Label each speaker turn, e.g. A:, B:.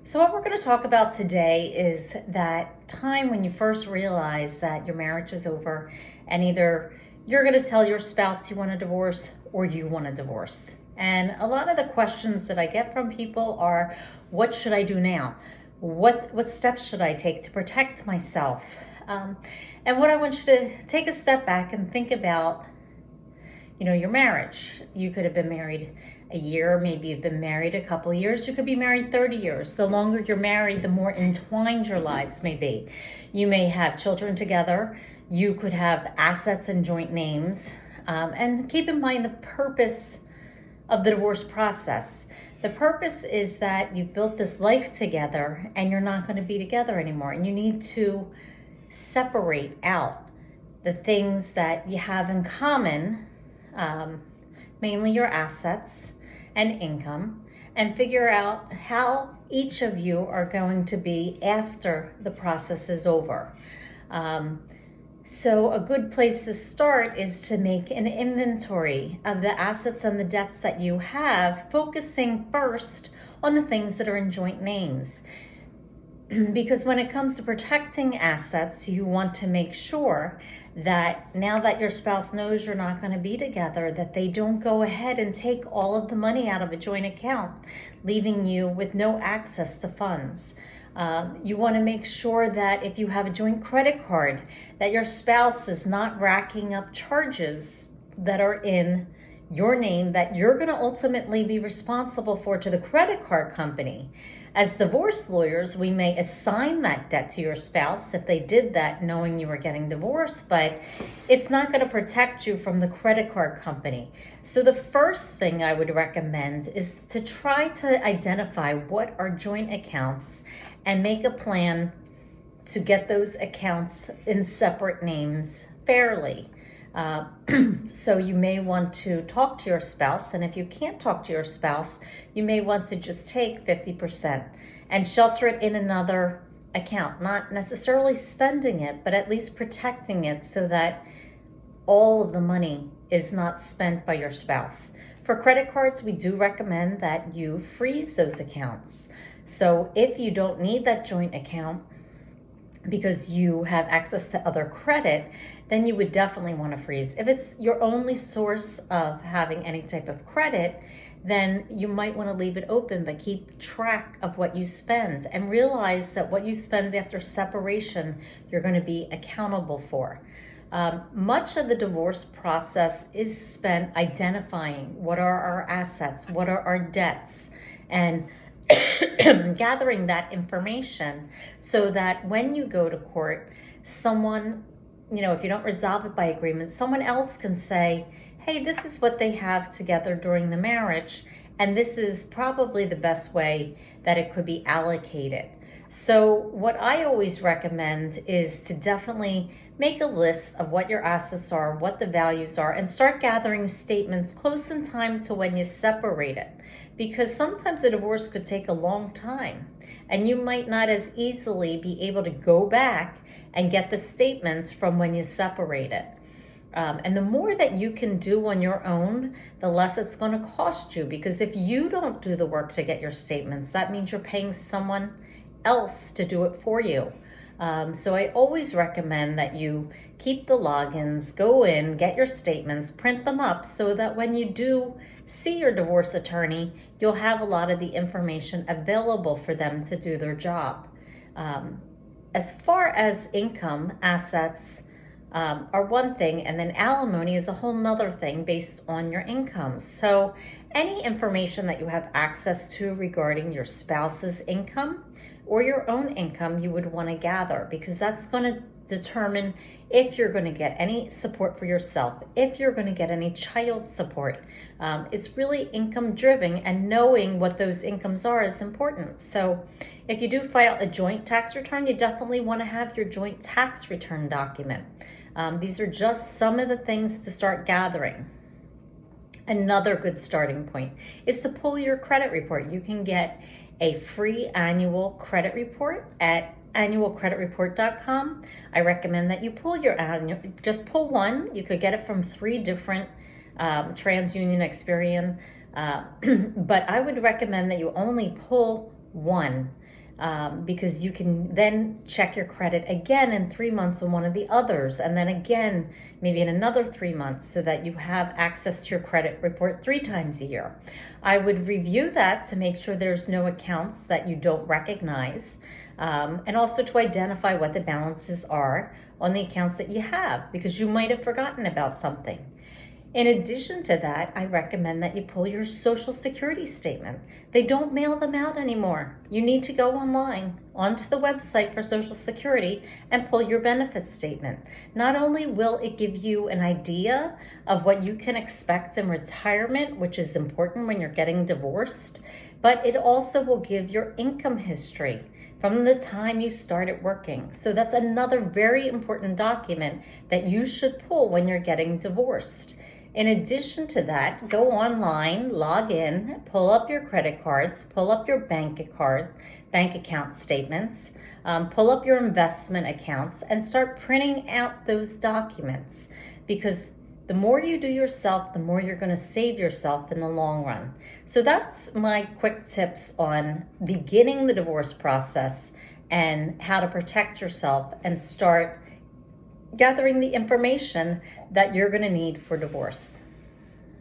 A: So what we're going to talk about today is that time when you first realize that your marriage is over and either you're going to tell your spouse you want a divorce or you want a divorce. And a lot of the questions that I get from people are, what should I do now? What steps should I take to protect myself? And what I want you to take a step back and think about, your marriage. You could have been married a year, maybe you've been married a couple of years, you could be married 30 years. The longer you're married, the more entwined your lives may be. You may have children together, you could have assets and joint names, and keep in mind the purpose of the divorce process. The purpose is that you've built this life together and you're not going to be together anymore, and you need to separate out the things that you have in common, mainly your assets and income, and figure out how each of you are going to be after the process is over. So a good place to start is to make an inventory of the assets and the debts that you have, focusing first on the things that are in joint names. Because when it comes to protecting assets, you want to make sure that now that your spouse knows you're not going to be together, that they don't go ahead and take all of the money out of a joint account, leaving you with no access to funds. You want to make sure that if you have a joint credit card, that your spouse is not racking up charges that are in your name that you're going to ultimately be responsible for to the credit card company. As divorce lawyers, we may assign that debt to your spouse if they did that knowing you were getting divorced, but it's not going to protect you from the credit card company. So the first thing I would recommend is to try to identify what are joint accounts and make a plan to get those accounts in separate names fairly. So you may want to talk to your spouse, and if you can't talk to your spouse, you may want to just take 50% and shelter it in another account, not necessarily spending it, but at least protecting it so that all of the money is not spent by your spouse. For credit cards, we do recommend that you freeze those accounts. So if you don't need that joint account, because you have access to other credit, then you would definitely want to freeze. If it's your only source of having any type of credit, then you might want to leave it open, but keep track of what you spend and realize that what you spend after separation, you're going to be accountable for. Much of the divorce process is spent identifying what are our assets, what are our debts, and gathering that information so that when you go to court, someone, if you don't resolve it by agreement, someone else can say, hey, this is what they have together during the marriage, and this is probably the best way that it could be allocated. So what I always recommend is to definitely make a list of what your assets are, what the values are, and start gathering statements close in time to when you separate it. Because sometimes a divorce could take a long time, and you might not as easily be able to go back and get the statements from when you separate it. And the more that you can do on your own, the less it's going to cost you. Because if you don't do the work to get your statements, that means you're paying someone else to do it for you. So I always recommend that you keep the logins, go in, get your statements, print them up so that when you do see your divorce attorney, you'll have a lot of the information available for them to do their job. As far as income, assets are one thing, and then alimony is a whole nother thing based on your income. So any information that you have access to regarding your spouse's income or your own income, you would want to gather, because that's going to determine if you're going to get any support for yourself, if you're going to get any child support. It's really income driven, and knowing what those incomes are is important. So if you do file a joint tax return, you definitely want to have your joint tax return document. These are just some of the things to start gathering. Another good starting point is to pull your credit report. You can get a free annual credit report at annualcreditreport.com. I recommend that you pull your annual, just pull one. You could get it from 3 different TransUnion, Experian, but I would recommend that you only pull one. Because you can then check your credit again in 3 months on one of the others, and then again maybe in another 3 months, so that you have access to your credit report 3 times a year. I would review that to make sure there's no accounts that you don't recognize, and also to identify what the balances are on the accounts that you have, because you might have forgotten about something. In addition to that, I recommend that you pull your Social Security statement. They don't mail them out anymore. You need to go online, onto the website for Social Security, and pull your benefits statement. Not only will it give you an idea of what you can expect in retirement, which is important when you're getting divorced, but it also will give your income history from the time you started working. So that's another very important document that you should pull when you're getting divorced. In addition to that, go online, log in, pull up your credit cards, pull up your bank account statements, pull up your investment accounts, and start printing out those documents. Because the more you do yourself, the more you're going to save yourself in the long run. So that's my quick tips on beginning the divorce process and how to protect yourself and start gathering the information that you're going to need for divorce.